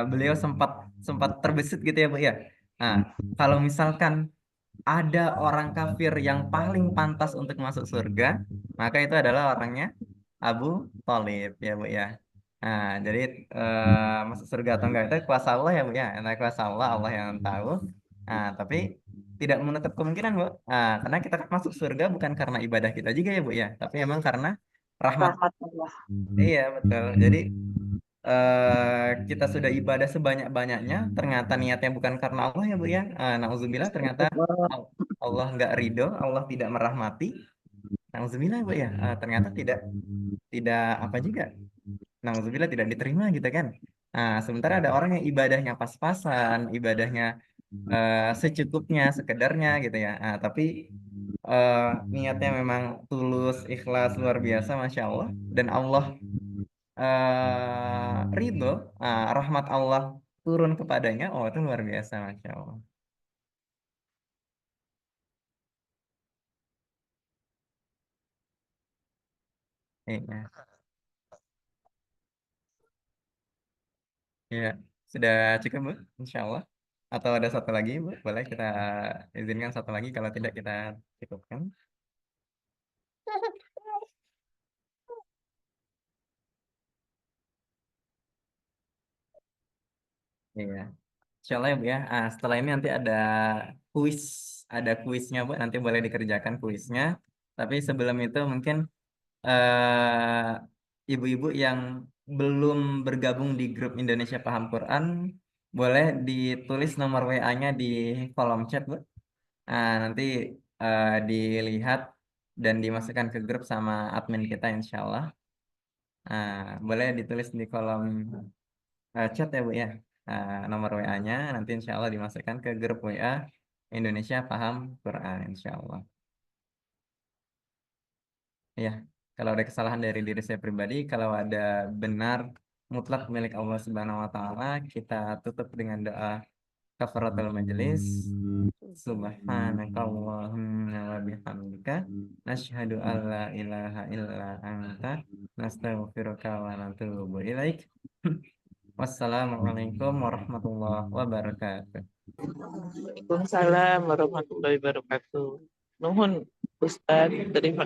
beliau sempat sempat terbesit gitu ya, Bu, ya. Nah, kalau misalkan ada orang kafir yang paling pantas untuk masuk surga, maka itu adalah orangnya Abu Thalib ya, Bu, ya. Nah, jadi masuk surga atau enggak itu kuasa Allah ya, Bu, ya. Nah, kuasa Allah, Allah yang tahu. Nah, tapi tidak menutup kemungkinan, Bu. Nah, karena kita kan masuk surga bukan karena ibadah kita juga ya, Bu, ya, tapi emang karena rahmat. Rahmat Allah. Iya, betul. Jadi kita sudah ibadah sebanyak-banyaknya, ternyata niatnya bukan karena Allah ya, Bu, ya. Nauzubillah, ternyata Allah nggak ridho, Allah tidak merahmati. Nauzubillah, Bu, ya. Ternyata tidak tidak apa juga. Nauzubillah, tidak diterima gitu kan. Nah, sementara ada orang yang ibadahnya pas-pasan, ibadahnya secukupnya, sekedarnya gitu ya. Tapi eh, niatnya memang tulus, ikhlas, luar biasa, Masya Allah. Dan Allah ridho, rahmat Allah turun kepadanya. Oh, itu luar biasa, Masya Allah. Iya, iya. Sudah cukup, Bu, Insya Allah. Atau ada satu lagi, Bu? Boleh kita izinkan satu lagi, kalau tidak kita cukupkan. Iya. Insya Allah ya, Bu, ya. Setelah ini nanti kuis, ada kuisnya, Bu. Nanti boleh dikerjakan kuisnya. Tapi sebelum itu mungkin ibu-ibu yang belum bergabung di grup Indonesia Paham Quran, boleh ditulis nomor WA-nya di kolom chat, Bu. Nanti dilihat dan dimasukkan ke grup sama admin kita, insya Allah. Boleh ditulis di kolom chat ya, Bu, ya. Nomor WA-nya nanti insya Allah dimasukkan ke grup WA Indonesia Paham Quran, insya Allah. Ya, kalau ada kesalahan dari diri saya pribadi, kalau ada benar mutlak milik Allah Subhanahu wa taala, kita tutup dengan doa kafaratul majelis. Subhanakallahumma wa bihamdika nasyhadu an la ilaha illa anta nastaghfiruka wa natubu ilaik. Wassalamualaikum warahmatullahi wabarakatuh. Waalaikumsalam warahmatullahi wabarakatuh. Nuhun Ustaz, terima